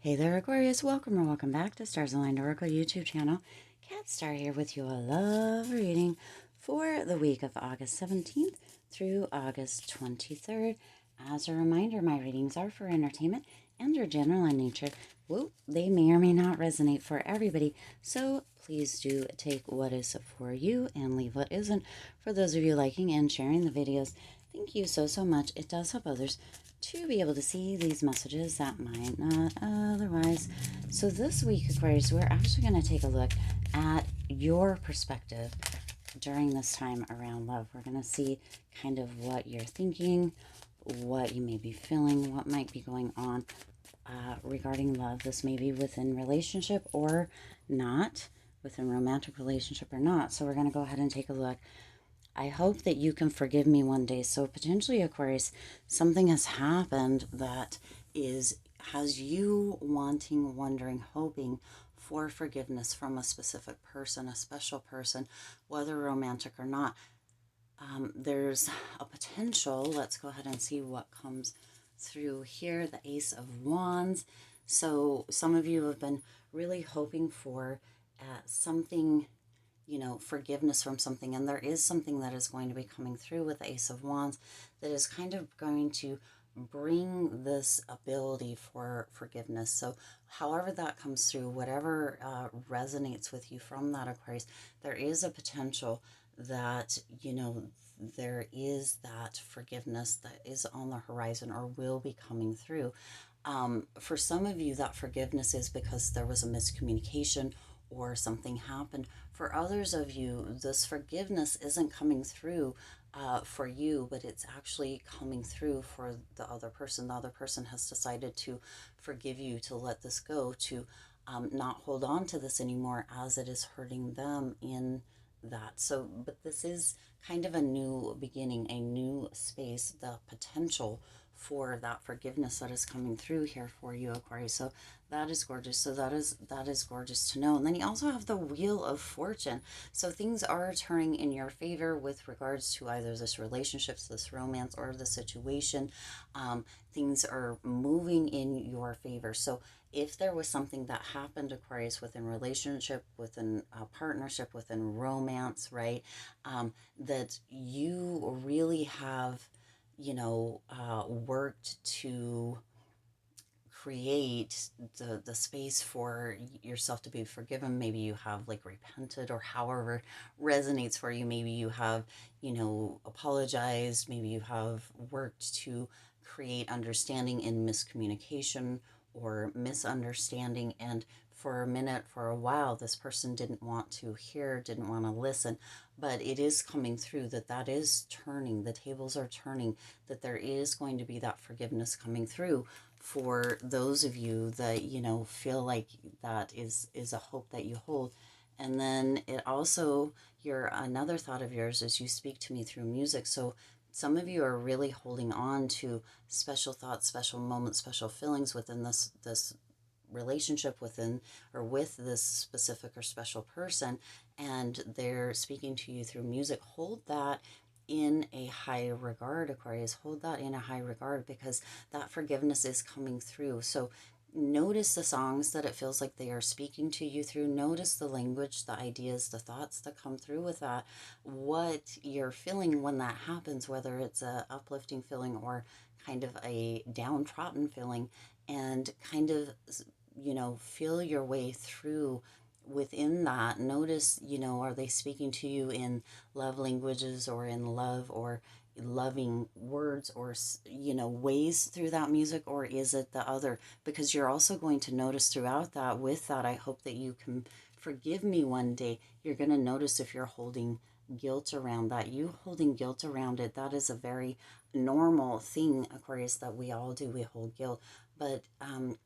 Hey there, Aquarius. Welcome or welcome back to Stars Aligned Oracle YouTube channel. Cat Star here with you. A love reading for the week of August 17th through August 23rd. As a reminder, my readings are for entertainment and are general in nature. Whoa, they may or may not resonate for everybody, so please do take what is for you and leave what isn't. For those of you liking and sharing the videos, thank you so much. It does help others to be able to see these messages that might not otherwise. So this week, Aquarius, we're actually going to take a look at your perspective during this time around love. We're going to see kind of what you're thinking, what you may be feeling, what might be going on regarding love. This may be within relationship or not, within romantic relationship or not. So we're going to go ahead and take a look. I hope that you can forgive me one day. So potentially, Aquarius, something has happened that has you wanting, wondering, hoping for forgiveness from a specific person, a special person, whether romantic or not. There's a potential. Let's go ahead and see what comes through here. The Ace of Wands. So some of you have been really hoping for something, forgiveness from something. And there is something that is going to be coming through with the Ace of Wands that is kind of going to bring this ability for forgiveness. So however that comes through, whatever resonates with you from that, Aquarius, there is a potential that, there is that forgiveness that is on the horizon or will be coming through. For some of you, that forgiveness is because there was a miscommunication or something happened. For others of you, this forgiveness isn't coming through for you, but it's actually coming through for the other person. The other person has decided to forgive you, to let this go, to not hold on to this anymore as it is hurting them in that. So, but this is kind of a new beginning, a new space, the potential for that forgiveness that is coming through here for you, Aquarius. So that is gorgeous. So that is gorgeous to know. And then you also have the Wheel of Fortune. So things are turning in your favor with regards to either this relationship, this romance, or the situation. Things are moving in your favor. So if there was something that happened, Aquarius, within relationship, within a partnership, within romance, right, that you really have, worked to create the space for yourself to be forgiven. Maybe you have like repented, or however resonates for you. Maybe you have, apologized. Maybe you have worked to create understanding in miscommunication or misunderstanding. And for a minute, for a while, this person didn't want to hear, didn't want to listen, but it is coming through that is turning, the tables are turning, that there is going to be that forgiveness coming through for those of you that, feel like that is a hope that you hold. And then it also, your another thought of yours is you speak to me through music. So some of you are really holding on to special thoughts, special moments, special feelings within this relationship, within or with this specific or special person, and they're speaking to you through music. Hold that in a high regard, Aquarius. Hold that in a high regard, because that forgiveness is coming through. So notice the songs that it feels like they are speaking to you through. Notice the language, the ideas, the thoughts that come through with that. What you're feeling when that happens, whether it's a uplifting feeling or kind of a downtrodden feeling, and kind of, feel your way through within that. Notice, are they speaking to you in love languages, or in love, or loving words, or ways through that music, or is it the other? Because you're also going to notice throughout that, with that, I hope that you can forgive me one day. You're going to notice if you're holding guilt around that. You holding guilt around it, that is a very normal thing, Aquarius, that we all do. We hold guilt. But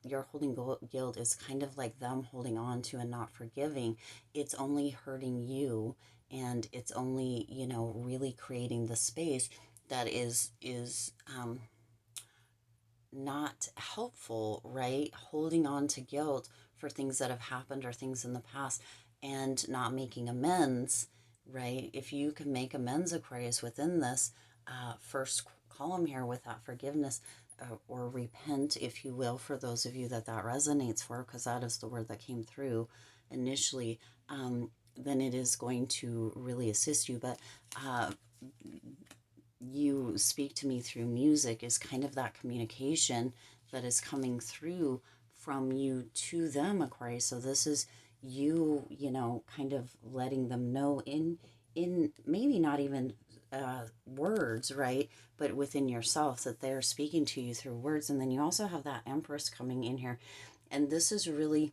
your holding guilt is kind of like them holding on to and not forgiving. It's only hurting you, and it's only, really creating the space that is not helpful, right? Holding on to guilt for things that have happened or things in the past, and not making amends, right? If you can make amends, Aquarius, within this first column here with that forgiveness, or repent, if you will, for those of you that that resonates for, because that is the word that came through initially, then it is going to really assist you. But you speak to me through music is kind of that communication that is coming through from you to them, Aquarius. So this is you, you know, kind of letting them know in maybe not even words, right? But within yourself, that they're speaking to you through words. And then you also have that Empress coming in here. And this is really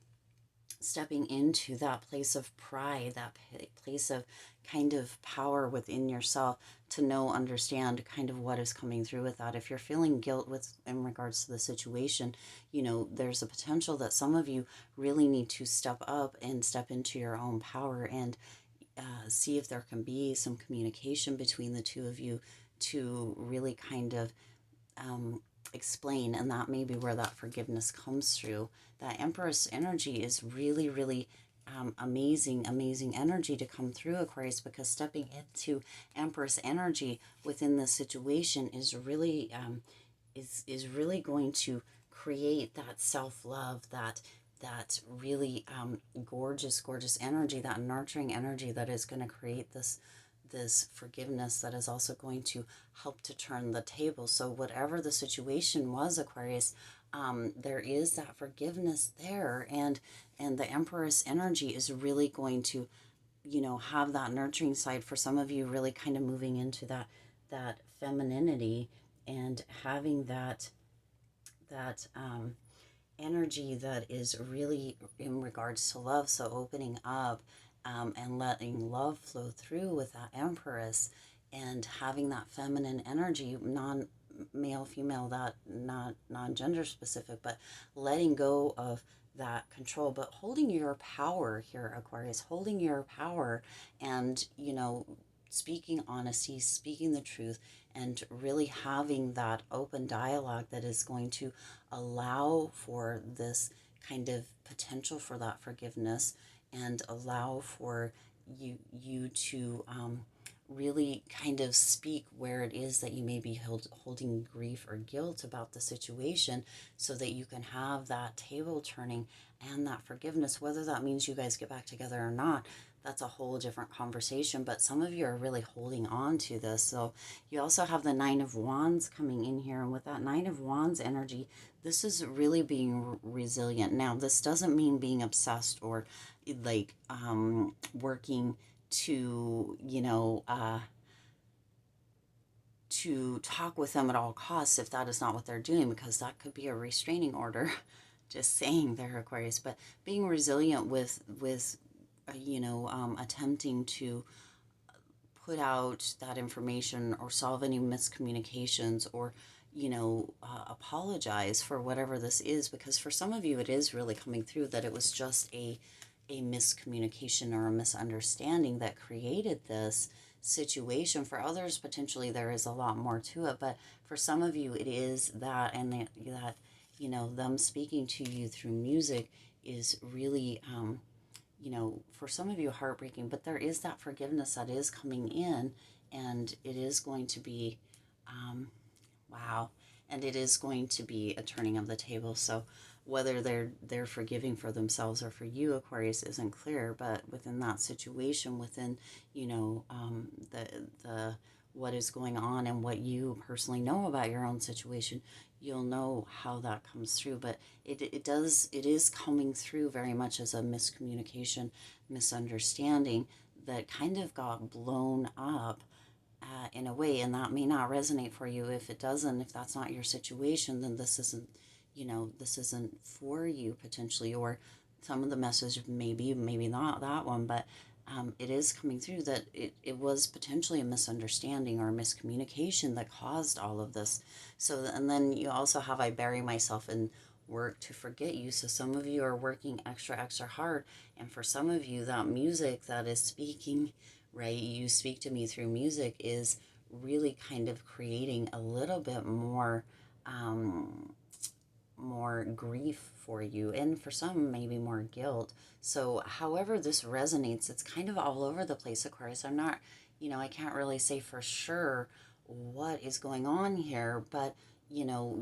stepping into that place of pride, that place of kind of power within yourself to know, understand kind of what is coming through with that. If you're feeling guilt with in regards to the situation, you know, there's a potential that some of you really need to step up and step into your own power and see if there can be some communication between the two of you to really kind of explain. And that may be where that forgiveness comes through. That Empress energy is really, really amazing, amazing energy to come through, Aquarius, because stepping into Empress energy within this situation is really is really going to create that self-love, that really gorgeous, gorgeous energy, that nurturing energy that is going to create this forgiveness that is also going to help to turn the table. So whatever the situation was, Aquarius, there is that forgiveness there, and the Empress energy is really going to, you know, have that nurturing side for some of you, really kind of moving into that femininity and having that energy that is really in regards to love. So opening up and letting love flow through with that Empress and having that feminine energy, non male, female, that not non gender specific, but letting go of that control, but holding your power here, Aquarius, holding your power and, you know, speaking honesty, speaking the truth, and really having that open dialogue that is going to allow for this kind of potential for that forgiveness and allow for you to really kind of speak where it is that you may be holding grief or guilt about the situation, so that you can have that table turning and that forgiveness. Whether that means you guys get back together or not, that's a whole different conversation, but some of you are really holding on to this. So you also have the Nine of Wands coming in here, and with that Nine of Wands energy, this is really being resilient. Now, this doesn't mean being obsessed or like working to, you know, to talk with them at all costs if that is not what they're doing, because that could be a restraining order. Just saying there, Aquarius. But being resilient with you know, attempting to put out that information or solve any miscommunications, or, you know, apologize for whatever this is, because for some of you it is really coming through that it was just a miscommunication or a misunderstanding that created this situation. For others, potentially there is a lot more to it, but for some of you it is that, and that, you know, them speaking to you through music is really you know, for some of you heartbreaking, but there is that forgiveness that is coming in, and it is going to be, wow, and it is going to be a turning of the table. So whether they're forgiving for themselves or for you, Aquarius, isn't clear, but within that situation, within, you know, the what is going on and what you personally know about your own situation, you'll know how that comes through. But it is coming through very much as a miscommunication, misunderstanding that kind of got blown up in a way, and that may not resonate for you. If it doesn't, if that's not your situation, then this isn't, you know, this isn't for you potentially. Or some of the message maybe not that one, but it is coming through that it was potentially a misunderstanding or a miscommunication that caused all of this. So, and then you also have, I bury myself in work to forget you. So some of you are working extra, extra hard. And for some of you, that music that is speaking, right, you speak to me through music, is really kind of creating a little bit more, more grief for you, and for some maybe more guilt. So however this resonates, it's kind of all over the place, Aquarius. I'm not, you know, I can't really say for sure what is going on here, but you know,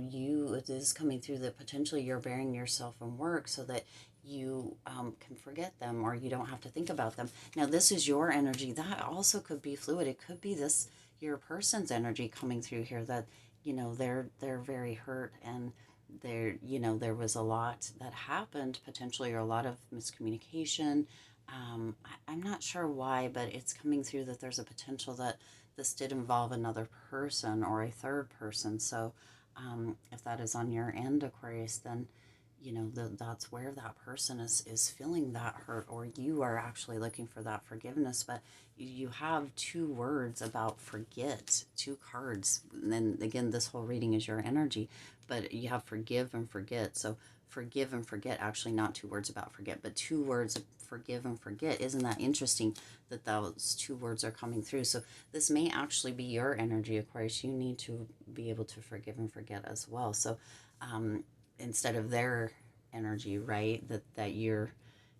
it is coming through that potentially you're burying yourself in work so that you can forget them, or you don't have to think about them. Now, this is your energy. That also could be fluid. It could be this, your person's energy coming through here, that, you know, they're very hurt, and there, you know, there was a lot that happened potentially, or a lot of miscommunication. I'm not sure why, but it's coming through that there's a potential that this did involve another person or a third person. So if that is on your end, Aquarius, then, you know, that's where that person is feeling that hurt, or you are actually looking for that forgiveness. But you have two words about forget, two cards. And then again, this whole reading is your energy, but you have forgive and forget. So forgive and forget, actually not two words about forget, but two words of forgive and forget. Isn't that interesting that those two words are coming through? So this may actually be your energy, Aquarius. You need to be able to forgive and forget as well. So instead of their energy, right, that you're,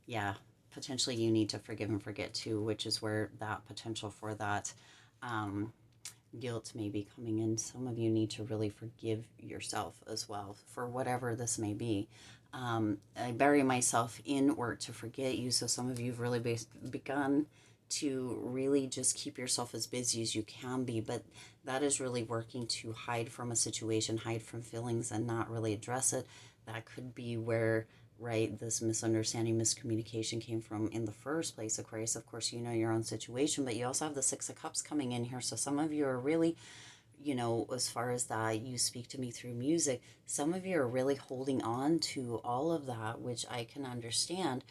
yeah, potentially you need to forgive and forget too, which is where that potential for that guilt may be coming in. Some of you need to really forgive yourself as well for whatever this may be. I bury myself in work to forget you. So some of you have really begun to really just keep yourself as busy as you can be, but that is really working to hide from a situation, hide from feelings, and not really address it. That could be where, right, this misunderstanding, miscommunication came from in the first place, Aquarius. Of course, you know your own situation, but you also have the Six of Cups coming in here. So some of you are really, you know, as far as that, you speak to me through music. Some of you are really holding on to all of that, which I can understand.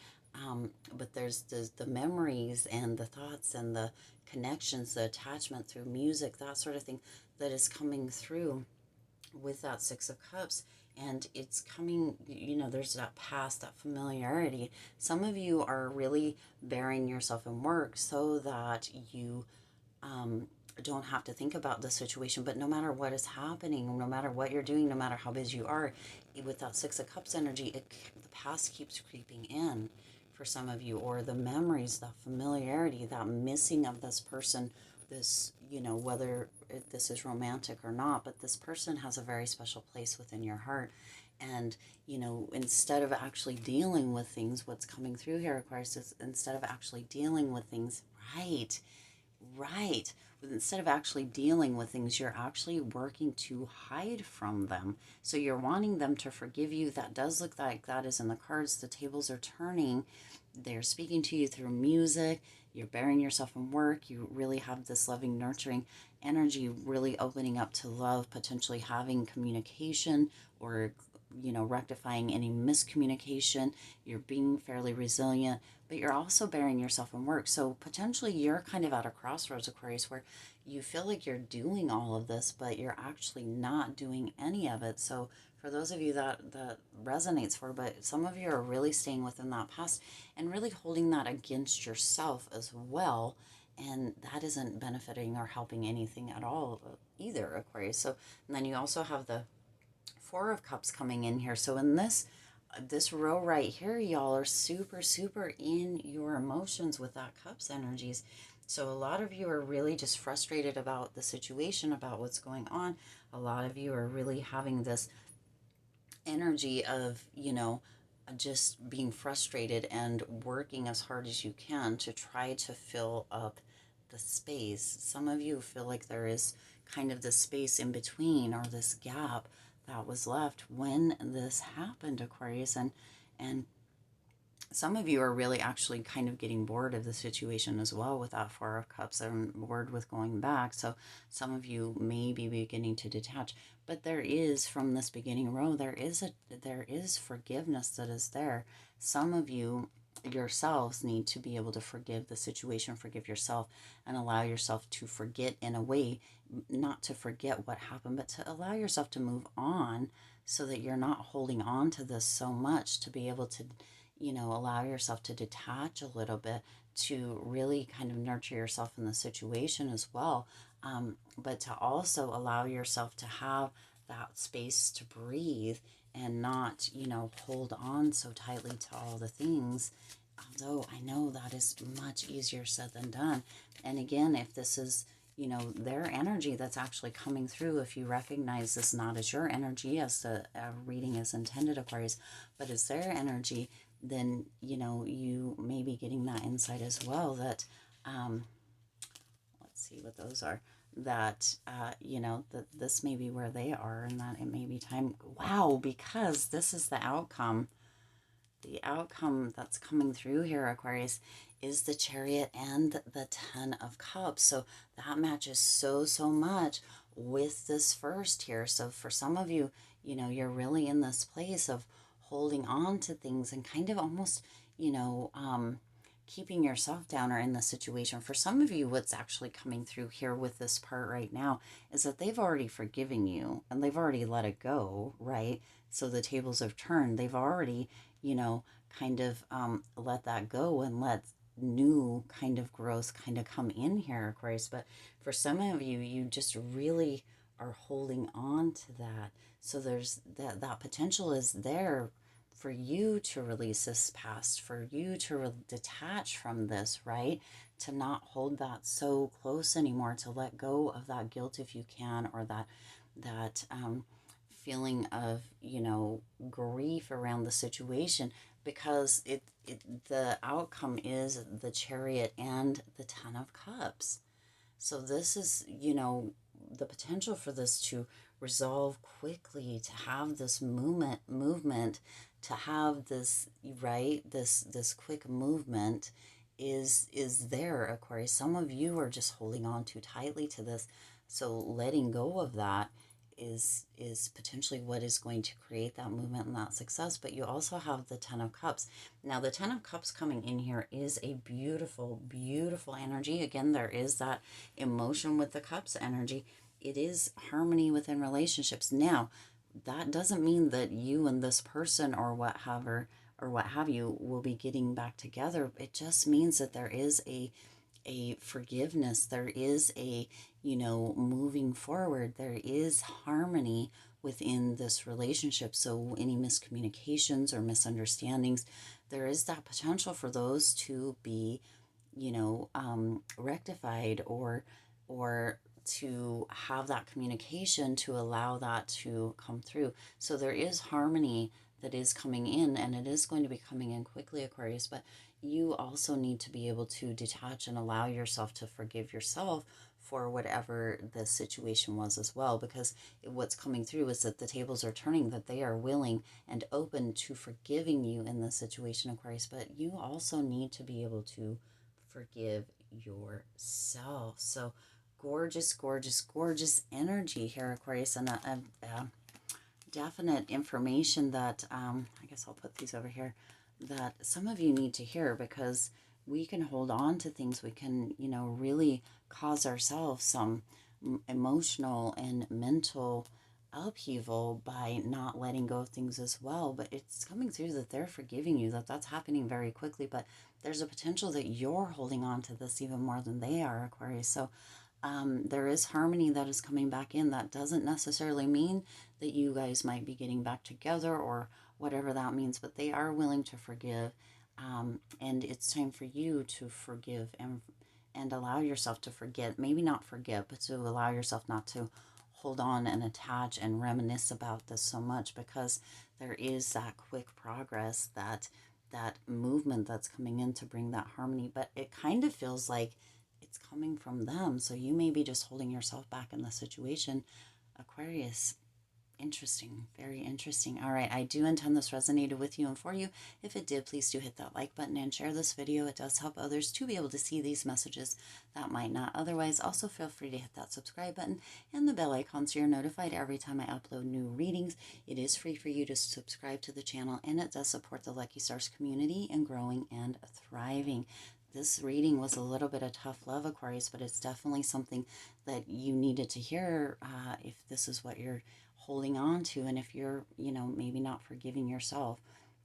But there's the memories and the thoughts and the connections, the attachment through music, that sort of thing, that is coming through with that Six of Cups. And it's coming, you know, there's that past, that familiarity. Some of you are really burying yourself in work so that you um, don't have to think about the situation. But no matter what is happening, no matter what you're doing, no matter how busy you are, with that Six of Cups energy, the past keeps creeping in for some of you, or the memories, the familiarity, that missing of this person, this, you know, whether this is romantic or not, but this person has a very special place within your heart. And, you know, instead of actually dealing with things, what's coming through here, Aquarius, is instead of actually dealing with things, right, right. Instead of actually dealing with things, you're actually working to hide from them. So you're wanting them to forgive you. That does look like that is in the cards. The tables are turning. They're speaking to you through music. You're burying yourself in work. You really have this loving, nurturing energy, really opening up to love, potentially having communication, or, you know, rectifying any miscommunication. You're being fairly resilient, but you're also burying yourself in work. So potentially you're kind of at a crossroads, Aquarius, where you feel like you're doing all of this, but you're actually not doing any of it. So for those of you that resonates for, but some of you are really staying within that past and really holding that against yourself as well. And that isn't benefiting or helping anything at all either, Aquarius. So, and then you also have the Four of Cups coming in here. So in this row right here, y'all are super, super in your emotions with that Cups energies. So a lot of you are really just frustrated about the situation, about what's going on. A lot of you are really having this energy of, you know, just being frustrated and working as hard as you can to try to fill up the space. Some of you feel like there is kind of this space in between, or this gap that was left when this happened, Aquarius. And some of you are really actually kind of getting bored of the situation as well with that Four of Cups, and bored with going back. So some of you may be beginning to detach, but there is, from this beginning row, there is forgiveness that is there. Some of you yourselves need to be able to forgive the situation, forgive yourself, and allow yourself to forget, in a way, not to forget what happened, but to allow yourself to move on, so that you're not holding on to this so much, to be able to, you know, allow yourself to detach a little bit, to really kind of nurture yourself in the situation as well. But to also allow yourself to have that space to breathe, and not, you know, hold on so tightly to all the things. Although I know that is much easier said than done. And again, if this is, you know, their energy that's actually coming through. If you recognize this not as your energy, as the reading is intended, Aquarius, but as their energy, then, you know, you may be getting that insight as well that, let's see what those are, that, you know, that this may be where they are and that it may be time. Wow, because this is the outcome. The outcome that's coming through here, Aquarius, is the Chariot and the Ten of Cups. So that matches so much with this first here. So for some of you, you know, you're really in this place of holding on to things and kind of almost, you know, keeping yourself down or in the situation. For some of you, what's actually coming through here with this part right now is that they've already forgiven you and they've already let it go, right? So the tables have turned. They've already, you know, kind of let that go and let new kind of growth kind of come in here, Aquarius. But for some of you, you just really are holding on to that. So there's that potential is there for you to release this past, for you to detach from this, right? To not hold that so close anymore, to let go of that guilt if you can, or that feeling of, you know, grief around the situation, because the outcome is the Chariot and the Ten of Cups. So this is, you know, the potential for this to resolve quickly, to have this movement, to have this, right, this quick movement is there, Aquarius. Some of you are just holding on too tightly to this. So letting go of that is potentially what is going to create that movement and that success. But you also have the Ten of Cups. Now the Ten of Cups coming in here is a beautiful energy. Again, there is that emotion with the cups energy. It is harmony within relationships. Now that doesn't mean that you and this person or what have you will be getting back together. It just means that there is a forgiveness, there is a, you know, moving forward, there is harmony within this relationship. So any miscommunications or misunderstandings, there is that potential for those to be, you know, rectified, or to have that communication to allow that to come through. So there is harmony that is coming in, and it is going to be coming in quickly, Aquarius. But you also need to be able to detach and allow yourself to forgive yourself for whatever the situation was as well, because what's coming through is that the tables are turning, that they are willing and open to forgiving you in this situation, Aquarius. But you also need to be able to forgive yourself. So gorgeous energy here, Aquarius, and a definite information that I guess I'll put these over here, that some of you need to hear, because we can hold on to things. We can, you know, really cause ourselves some emotional and mental upheaval by not letting go of things as well. But it's coming through that they're forgiving you, that that's happening very quickly. But there's a potential that you're holding on to this even more than they are, Aquarius. So there is harmony that is coming back in. That doesn't necessarily mean that you guys might be getting back together or whatever that means, but they are willing to forgive. And it's time for you to forgive and allow yourself to forget. Maybe not forget, but to allow yourself not to hold on and attach and reminisce about this so much, because there is that quick progress, that movement that's coming in to bring that harmony. But it kind of feels like it's coming from them. So you may be just holding yourself back in the situation, Aquarius. Interesting. Very interesting. All right. I do intend this resonated with you and for you. If it did, please do hit that like button and share this video. It does help others to be able to see these messages that might not otherwise. Also, feel free to hit that subscribe button and the bell icon so you're notified every time I upload new readings. It is free for you to subscribe to the channel, and it does support the Lucky Stars community in growing and thriving. This reading was a little bit of tough love, Aquarius, but it's definitely something that you needed to hear if this is what you're holding on to, and if you're, you know, maybe not forgiving yourself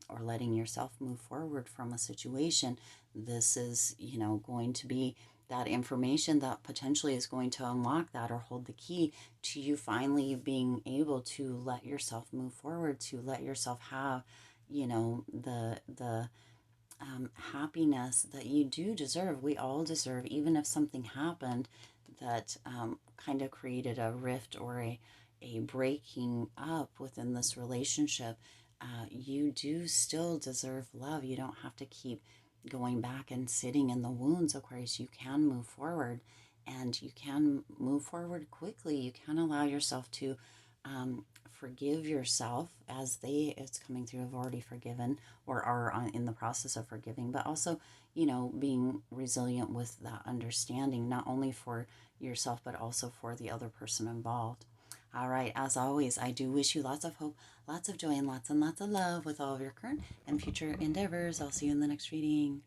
or letting yourself move forward from a situation. This is, you know, going to be that information that potentially is going to unlock that or hold the key to you finally being able to let yourself move forward, to let yourself have, you know, the happiness that you do deserve. We all deserve, even if something happened that kind of created a rift or a breaking up within this relationship, you do still deserve love. You don't have to keep going back and sitting in the wounds, Aquarius. You can move forward, and you can move forward quickly. You can allow yourself to forgive yourself, as it's coming through, have already forgiven or are in the process of forgiving, but also, being resilient with that understanding, not only for yourself, but also for the other person involved. All right, as always, I do wish you lots of hope, lots of joy, and lots of love with all of your current and future endeavors. I'll see you in the next reading.